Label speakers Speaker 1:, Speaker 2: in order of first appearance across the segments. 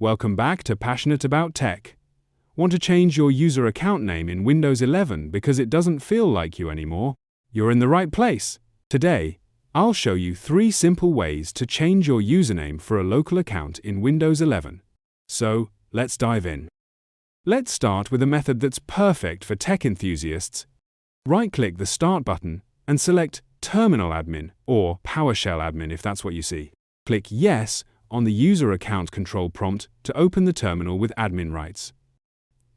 Speaker 1: Welcome back to Passionate About Tech. Want to change your user account name in Windows 11 because it doesn't feel like you anymore? You're in the right place. Today, I'll show you 3 simple ways to change your username for a local account in Windows 11. So, let's dive in. Let's start with a method that's perfect for tech enthusiasts. Right-click the Start button and select Terminal Admin or PowerShell Admin if that's what you see. Click Yes on the User Account Control prompt to open the terminal with admin rights.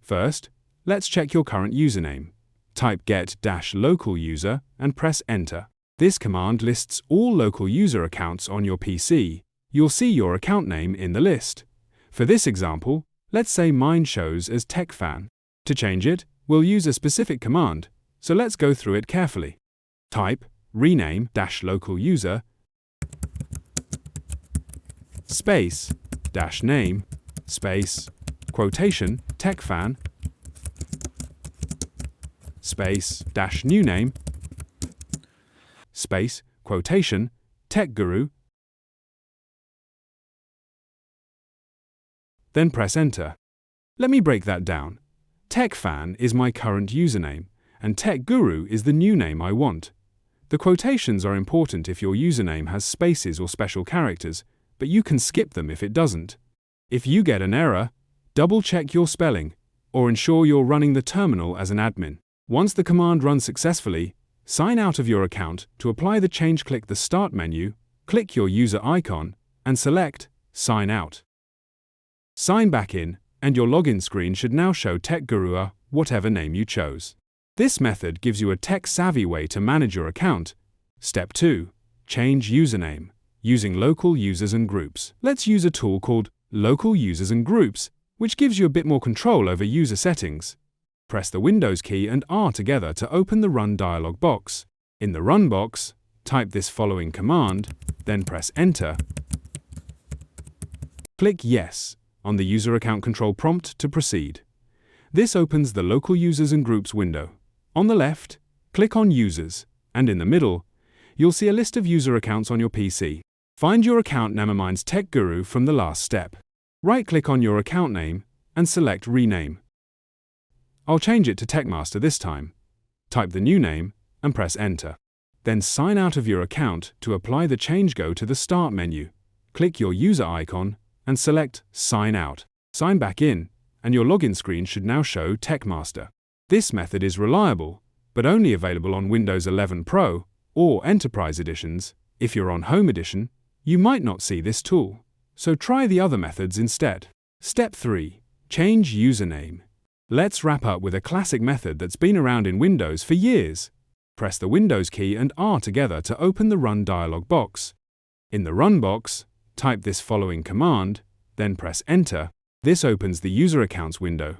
Speaker 1: First, let's check your current username. Type Get-LocalUser and press Enter. This command lists all local user accounts on your PC. You'll see your account name in the list. For this example, let's say mine shows as TechFan. To change it, we'll use a specific command, so let's go through it carefully. Type Rename-LocalUser space -name space quotation TechFan space -new name space quotation TechGuru. Then press Enter. Let me break that down. TechFan is my current username, and TechGuru is the new name I want. The quotations are important if your username has spaces or special characters, but you can skip them if it doesn't. If you get an error, double-check your spelling, or ensure you're running the terminal as an admin. Once the command runs successfully, sign out of your account. To apply the change, click the Start menu, click your user icon, and select Sign Out. Sign back in, and your login screen should now show TechGuru, whatever name you chose. This method gives you a tech-savvy way to manage your account. Step 2. Change username, using local users and groups. Let's use a tool called Local Users and Groups, which gives you a bit more control over user settings. Press the Windows key and R together to open the Run dialog box. In the Run box, type this following command, then press Enter. Click Yes on the User Account Control prompt to proceed. This opens the Local Users and Groups window. On the left, click on Users, and in the middle, you'll see a list of user accounts on your PC. Find your account name. Mine's TechGuru from the last step. Right-click on your account name and select Rename. I'll change it to TechMaster this time. Type the new name and press Enter. Then sign out of your account. To apply the change, go to the Start menu. Click your user icon and select Sign Out. Sign back in, and your login screen should now show TechMaster. This method is reliable, but only available on Windows 11 Pro or Enterprise editions. If you're on Home Edition, you might not see this tool, so try the other methods instead. Step 3. Change username. Let's wrap up with a classic method that's been around in Windows for years. Press the Windows key and R together to open the Run dialog box. In the Run box, type this following command, then press Enter. This opens the User Accounts window.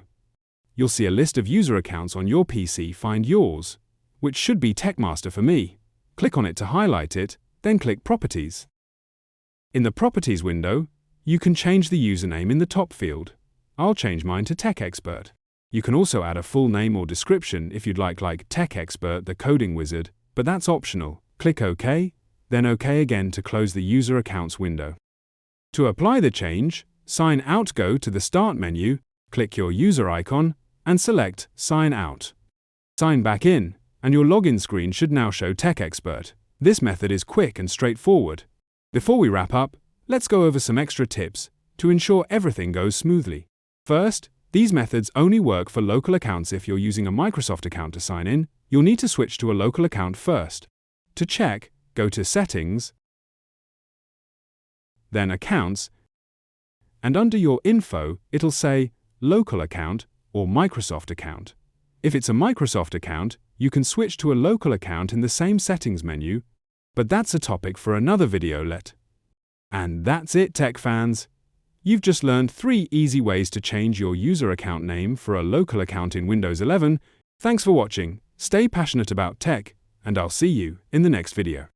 Speaker 1: You'll see a list of user accounts on your PC. Find yours, which should be TechMaster for me. Click on it to highlight it, then click Properties. In the Properties window, you can change the username in the top field. I'll change mine to Tech Expert. You can also add a full name or description if you'd like Tech Expert the Coding Wizard, but that's optional. Click OK, then OK again to close the User Accounts window. To apply the change, sign out. Go to the Start menu, click your user icon, and select Sign Out. Sign back in, and your login screen should now show Tech Expert. This method is quick and straightforward. Before we wrap up, let's go over some extra tips to ensure everything goes smoothly. First, these methods only work for local accounts. If you're using a Microsoft account to sign in, you'll need to switch to a local account first. To check, go to Settings, then Accounts, and under your info, it'll say Local Account or Microsoft account. If it's a Microsoft account, you can switch to a local account in the same settings menu, but that's a topic for another video. And that's it, tech fans. You've just learned 3 easy ways to change your user account name for a local account in Windows 11. Thanks for watching. Stay passionate about tech, and I'll see you in the next video.